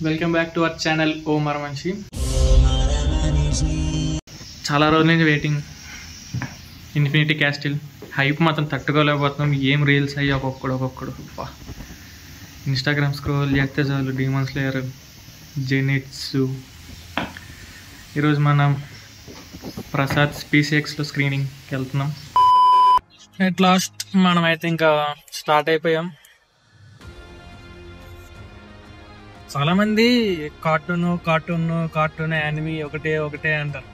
Welcome back to our channel O Maramanishi. చాలా రోజుల నుంచి వెయిటింగ్. ఇన్ఫినిటీ క్యాస్టిల్ హైప్ మాత్రం తట్టుకోలేకపోతున్నాం. ఏం రీల్స్ అయ్యి ఒక్కొక్కడు ఇన్స్టాగ్రామ్ స్క్రోల్ చేస్తే చాలు డీమన్ స్లేయర్, జెనిట్సు. ఈరోజు మనం ప్రసాద్ PCXలో స్క్రీనింగ్కి వెళ్తున్నాం. ఎట్ లాస్ట్ మనమైతే ఇంకా స్టార్ట్ అయిపోయాం. చాలా మంది కార్టూన్ యానిమీ ఒకటే అంటారు.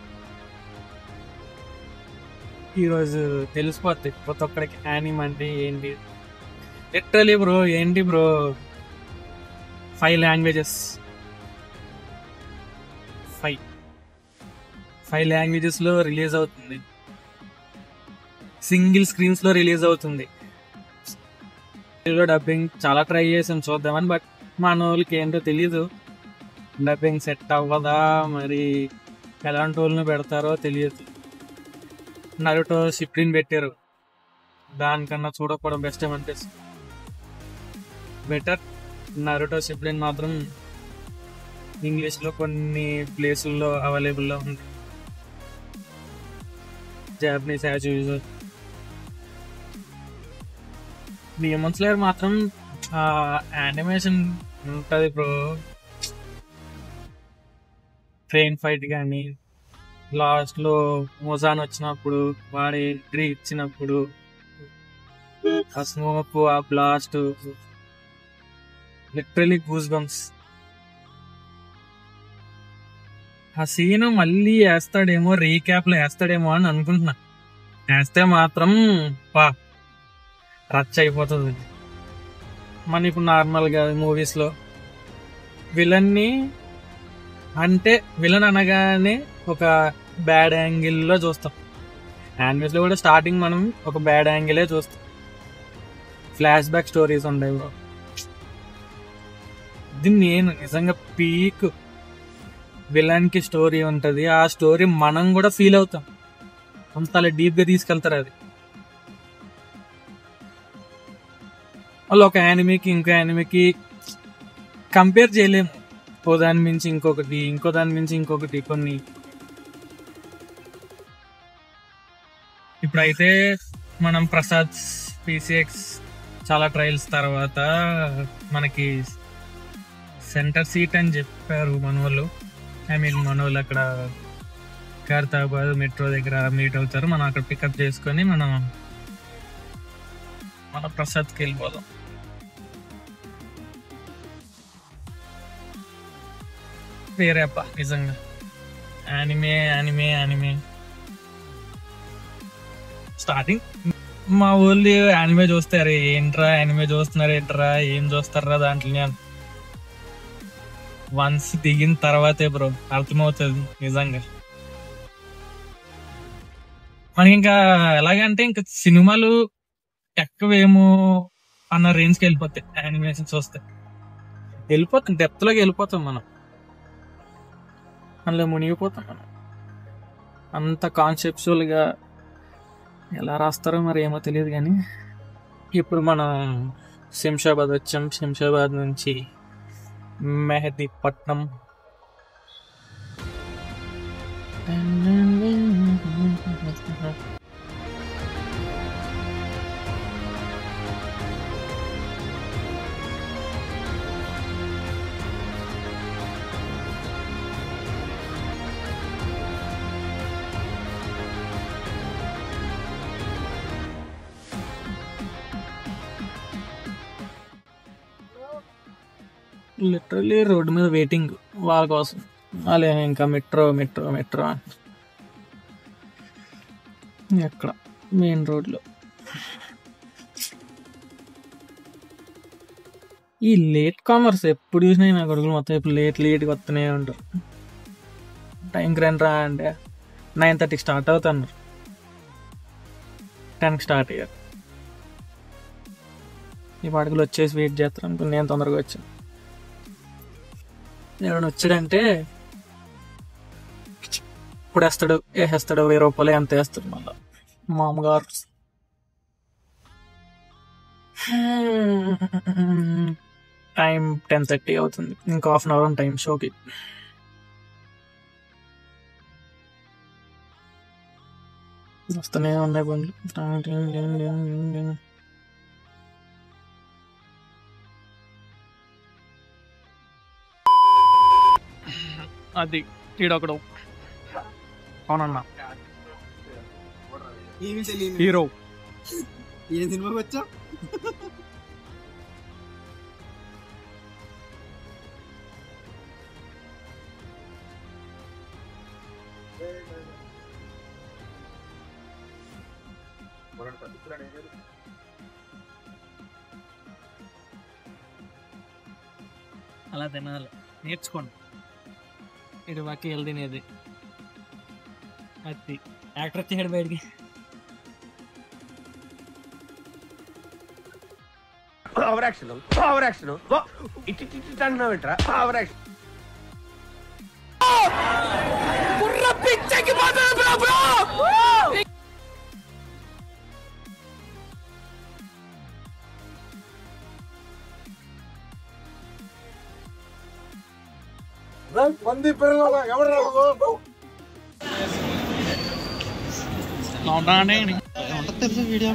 ఈరోజు తెలిసిపోద్ది ప్రతి ఒక్కడికి యానిమీ అంటే ఏంటి. లిటరలీ బ్రో, ఏంటి బ్రో, 5 లాంగ్వేజెస్, 5 లాంగ్వేజెస్లో రిలీజ్ అవుతుంది. సింగిల్ స్క్రీన్స్లో రిలీజ్ అవుతుంది. డబ్బింగ్ చాలా ట్రై చేసాం చూద్దామని, బట్ మన వాళ్ళకి ఏంటో తెలీదు. డబ్బింగ్ సెట్ అవ్వదా, మరి ఎలాంటి వాళ్ళని పెడతారో తెలియదు. నరుటో షిప్లిన్ పెట్టారు, దానికన్నా చూడకపోవడం బెస్ట్ ఏమనిపిస్తుంది. బెటర్ నరుటో షిప్లిన్ మాత్రం ఇంగ్లీష్లో కొన్ని ప్లేసుల్లో అవైలబుల్లో ఉంది. Japanese as usual. Demon slayer మాత్రం యానిమేషన్ ఉంటుంది బ్రో. ట్రైన్ ఫైట్ కానీ, లాస్ట్లో మొజాన్ వచ్చినప్పుడు వాడి ఎంట్రీ ఇచ్చినప్పుడు ఆ స్మోక్, ఆ బ్లాస్ట్, లిటరలీ గూస్ బంప్స్. ఆ సీన్ మళ్ళీ వేస్తాడేమో, రీక్యాప్లో వేస్తాడేమో అని అనుకుంటున్నా. వేస్తే మాత్రం రచ్చ అయిపోతుంది. మన ఇప్పుడు నార్మల్గా మూవీస్లో విలన్ని అంటే విలన్ అనగానే ఒక బ్యాడ్ యాంగిల్లో చూస్తాం. యానిమేస్లో కూడా స్టార్టింగ్ మనం ఒక బ్యాడ్ యాంగిలే చూస్తాం. ఫ్లాష్ బ్యాక్ స్టోరీస్ ఉంటాయి బ్రో. ఇది నేను నిజంగా పీక్. విలన్కి స్టోరీ ఉంటుంది, ఆ స్టోరీ మనం కూడా ఫీల్ అవుతాం. అంత డీప్గా తీసుకెళ్తారు. అది వాళ్ళు ఒక యానిమీకి ఇంకో యానిమీకి కంపేర్ చేయలేము. ఇంకో దాని మించి ఇంకొకటి కొన్ని. ఇప్పుడైతే మనం ప్రసాద్ PCX చాలా ట్రయల్స్ తర్వాత మనకి సెంటర్ సీట్ అని చెప్పారు మనోళ్ళు. మనోళ్ళు అక్కడ ఖైరతాబాద్ మెట్రో దగ్గర మీట్ అవుతారు. మనం అక్కడ పికప్ చేసుకొని మన ప్రసాద్కి వెళ్ళిపోదాం. వేరే అబ్బా నిజంగా యానిమే స్టార్టింగ్ మా ఊళ్ళో యానిమే చూస్తారు. ఏంట్రా యానిమే చూస్తున్నారు, ఏంట్రా ఏం చూస్తారా దాంట్లో. వన్స్ దిగిన తర్వాతే బ్రో అర్థమవుతుంది నిజంగా. మనకి ఇంకా ఎలాగంటే ఇంకా సినిమాలు ఎక్కువేమో అన్న రేంజ్కి వెళ్ళిపోతాయి. యానిమేషన్ చూస్తే వెళ్ళిపోతాం, డెప్త్లోకి వెళ్ళిపోతాం. మనం అందులో మునిగిపోతాం. మనం అంత కాన్సెప్చువల్గా ఎలా రాస్తారో మరి ఏమో తెలియదు. కానీ ఇప్పుడు మనం శంషాబాద్ వచ్చాం. శంషాబాద్ నుంచి మెహదీపట్నం. లిటరలీ రోడ్డు మీద వెయిటింగ్ వాళ్ళ కోసం. వాళ్ళు ఇంకా మెట్రో ఎక్కడ మెయిన్ రోడ్లో. ఈ లేట్ కామర్స్ ఎప్పుడు చూసినా నా కొడుకులు మొత్తం ఇప్పుడు లేట్గా వస్తూనే ఉంటారు. టైంకి రండి అంటే 9:30కి స్టార్ట్ అవుతున్నారు, 10కి స్టార్ట్ అయ్యారు. ఈ పాటకులు వచ్చేసి వెయిట్ చేస్తారు అనుకుని నేను తొందరగా వచ్చాను. ఎవరైనా వచ్చాడంటే ఇప్పుడు వేస్తాడు 1000 రూపాయలు ఎంత వేస్తాడు మళ్ళా మామగారు. టైం 10:30 అవుతుంది. ఇంకా హాఫ్ అన్ అవర్ టైం షోకి. వస్తూనే ఉన్నాయి బండ్లు. అది ఈడొకడు అవునన్నా హీరో. ఏ సినిమాకి వచ్చా? అలా తినాలి, నేర్చుకోండి. ఇటు బాకి వెళ్ళి తినేది అది యాక్టర్ వచ్చాడు బయటికి. ఓవర్ యాక్షన్ ఇటు అంటున్నావు ఏంట్రా? ఓవర్ యాక్షన్ మంది పిల్లలు ఎవరు తెలుసు వీడియో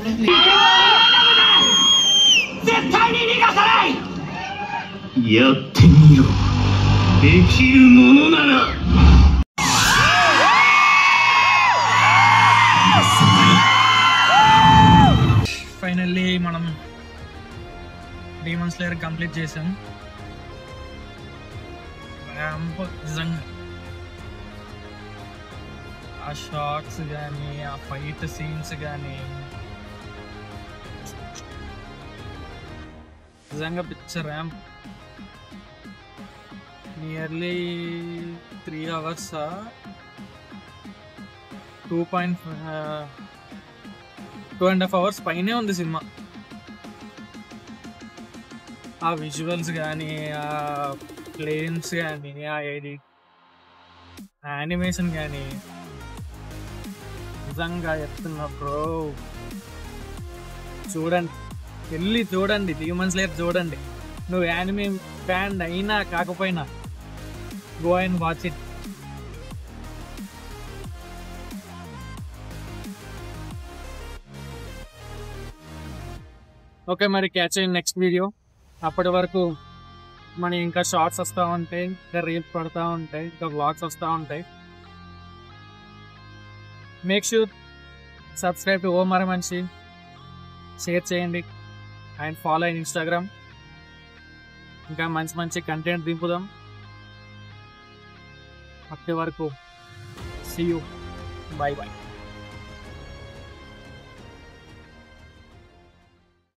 ఫైనల్లీ మనం డీమన్ స్లేయర్ కంప్లీట్ చేసాం. నిజంగా ఆ షార్ట్స్ కానీ ఆ ఫైట్ సీన్స్ కానీ నిజంగా picture ramp nearly 3 hours 2.5 hours పైనే ఉంది సినిమా. ఆ విజువల్స్ కానీ ఆ ప్లేన్స్ కానీ ఆ ఎడిట్ యానిమేషన్ కానీ నిజంగా చెప్తున్నా బ్రో, చూడండి, వెళ్ళి చూడండి, డీమన్ స్లేయర్ చూడండి. నువ్వు యానిమే ఫ్యాన్ అయినా కాకపోయినా go and watch it. Okay, మరి క్యాచ్ అయ్యి నెక్స్ట్ వీడియో. అప్పటి వరకు మన ఇంకా షార్ట్స్ వస్తూ ఉంటాయి, ఇంకా రీల్స్ పడుతూ ఉంటాయి, ఇంకా వ్లాగ్స్ వస్తూ ఉంటాయి. Make sure subscribe to O Maramanishi, share చేయండి అండ్ ఫాలో ఇన్ ఇన్స్టాగ్రామ్. ఇంకా మంచి మంచి కంటెంట్ దింపుదాం. అప్పటి వరకు సీ యూ, బై బై.